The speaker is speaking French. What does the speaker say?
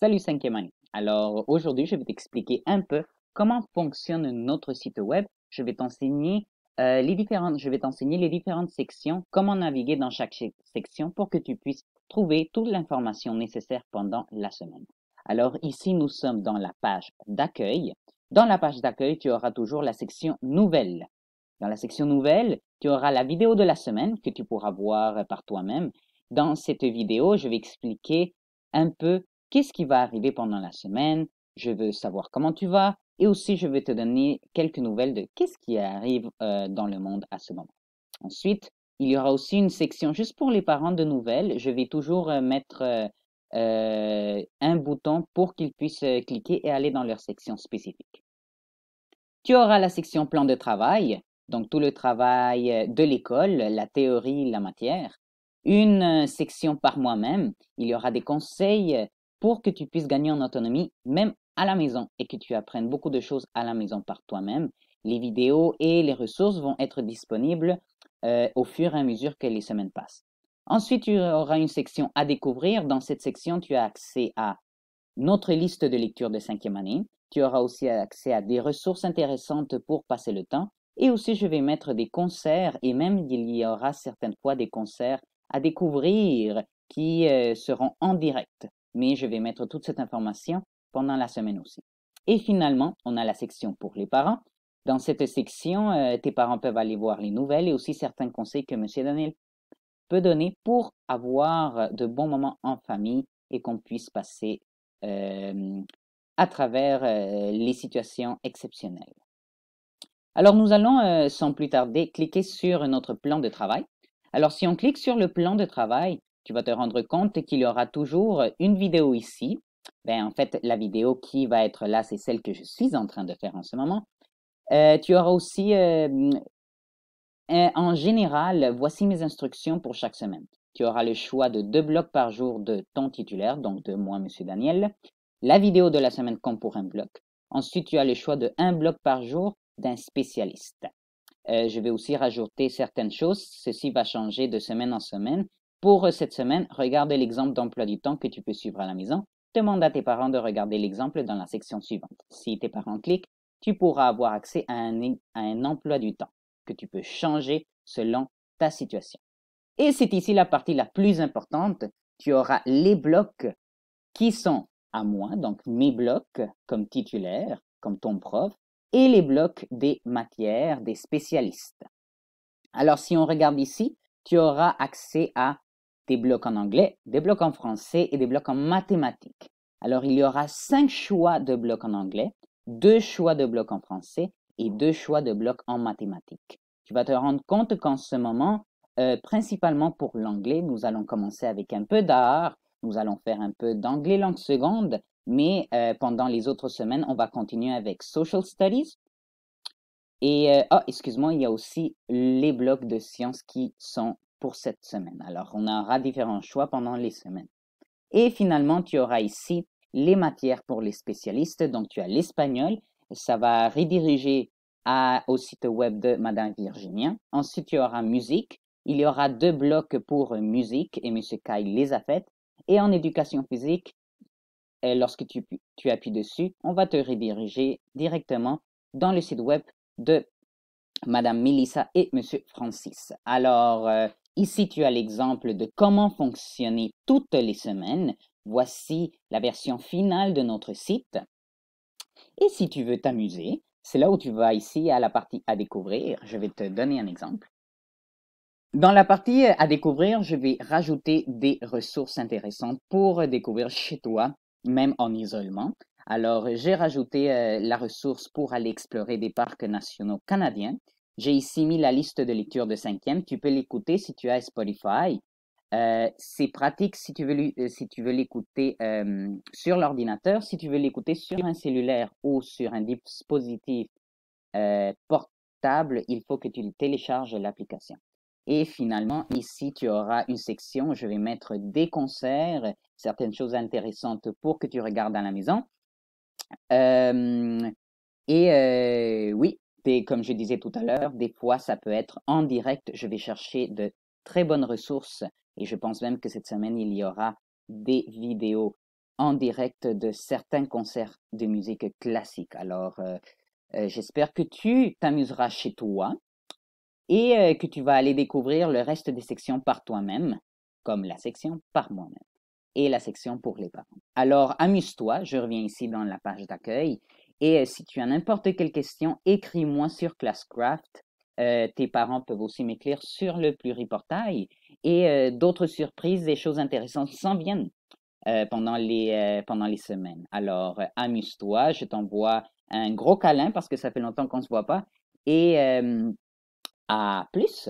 Salut cinquième année. Alors aujourd'hui, je vais t'expliquer un peu comment fonctionne notre site web. Je vais t'enseigner les différentes sections, comment naviguer dans chaque section pour que tu puisses trouver toute l'information nécessaire pendant la semaine. Alors ici, nous sommes dans la page d'accueil. Dans la page d'accueil, tu auras toujours la section nouvelles. Dans la section nouvelles, tu auras la vidéo de la semaine que tu pourras voir par toi-même. Dans cette vidéo, je vais expliquer un peu qu'est-ce qui va arriver pendant la semaine. Je veux savoir comment tu vas et aussi je vais te donner quelques nouvelles de qu'est-ce qui arrive dans le monde à ce moment. Ensuite, il y aura aussi une section juste pour les parents de nouvelles. Je vais toujours mettre un bouton pour qu'ils puissent cliquer et aller dans leur section spécifique. Tu auras la section plan de travail, donc tout le travail de l'école, la théorie, la matière. Une section par moi-même, il y aura des conseils pour que tu puisses gagner en autonomie, même à la maison, et que tu apprennes beaucoup de choses à la maison par toi-même. Les vidéos et les ressources vont être disponibles au fur et à mesure que les semaines passent. Ensuite, tu auras une section à découvrir. Dans cette section, tu as accès à notre liste de lecture de cinquième année. Tu auras aussi accès à des ressources intéressantes pour passer le temps. Et aussi, je vais mettre des concerts et même il y aura certaines fois des concerts à découvrir qui seront en direct. Mais je vais mettre toute cette information pendant la semaine aussi. Et finalement, on a la section pour les parents. Dans cette section, tes parents peuvent aller voir les nouvelles et aussi certains conseils que M. Daniel peut donner pour avoir de bons moments en famille et qu'on puisse passer euh, à travers les situations exceptionnelles. Alors, nous allons, sans plus tarder, cliquer sur notre plan de travail. Alors, si on clique sur le plan de travail, tu vas te rendre compte qu'il y aura toujours une vidéo ici. Ben, en fait, la vidéo qui va être là, c'est celle que je suis en train de faire en ce moment. Tu auras aussi, en général, voici mes instructions pour chaque semaine. Tu auras le choix de 2 blocs par jour de ton titulaire, donc de moi, Monsieur Daniel, la vidéo de la semaine comme pour un bloc. Ensuite, tu as le choix de 1 bloc par jour d'un spécialiste. Je vais aussi rajouter certaines choses. Ceci va changer de semaine en semaine. Pour cette semaine, regarde l'exemple d'emploi du temps que tu peux suivre à la maison. Demande à tes parents de regarder l'exemple dans la section suivante. Si tes parents cliquent, tu pourras avoir accès à un emploi du temps que tu peux changer selon ta situation. Et c'est ici la partie la plus importante. Tu auras les blocs qui sont à moi, donc mes blocs comme titulaire, comme ton prof, et les blocs des matières, des spécialistes. Alors, si on regarde ici, tu auras accès à des blocs en anglais, des blocs en français et des blocs en mathématiques. Alors, il y aura 5 choix de blocs en anglais, 2 choix de blocs en français et 2 choix de blocs en mathématiques. Tu vas te rendre compte qu'en ce moment, principalement pour l'anglais, nous allons commencer avec un peu d'art, nous allons faire un peu d'anglais langue seconde, mais pendant les autres semaines, on va continuer avec Social Studies. Et, excuse-moi, il y a aussi les blocs de sciences qui sont pour cette semaine. Alors, on aura différents choix pendant les semaines. Et finalement, tu auras ici les matières pour les spécialistes. Donc, tu as l'espagnol. Ça va rediriger au site web de Madame Virginia. Ensuite, tu auras musique. Il y aura 2 blocs pour musique et M. Kai les a faites. Et en éducation physique, lorsque tu appuies dessus, on va te rediriger directement dans le site web de Madame Melissa et Monsieur Francis. Alors, ici, tu as l'exemple de comment fonctionner toutes les semaines. Voici la version finale de notre site. Et si tu veux t'amuser, c'est là où tu vas ici à la partie à découvrir. Je vais te donner un exemple. Dans la partie à découvrir, je vais rajouter des ressources intéressantes pour découvrir chez toi, même en isolement. Alors, j'ai rajouté la ressource pour aller explorer des parcs nationaux canadiens. J'ai ici mis la liste de lecture de cinquième. Tu peux l'écouter si tu as Spotify. C'est pratique si tu veux l'écouter sur l'ordinateur. Si tu veux l'écouter sur un cellulaire ou sur un dispositif portable, il faut que tu télécharges l'application. Et finalement, ici, tu auras une section, je vais mettre des concerts, certaines choses intéressantes pour que tu regardes à la maison. Oui, comme je disais tout à l'heure, des fois, ça peut être en direct. Je vais chercher de très bonnes ressources et je pense même que cette semaine, il y aura des vidéos en direct de certains concerts de musique classique. Alors, j'espère que tu t'amuseras chez toi et que tu vas aller découvrir le reste des sections par toi-même, comme la section par moi-même et la section pour les parents. Alors, amuse-toi, je reviens ici dans la page d'accueil et si tu as n'importe quelle question, écris-moi sur Classcraft. Tes parents peuvent aussi m'écrire sur le pluriportail et d'autres surprises et choses intéressantes s'en viennent pendant les semaines. Alors, amuse-toi, je t'envoie un gros câlin parce que ça fait longtemps qu'on ne se voit pas et à plus.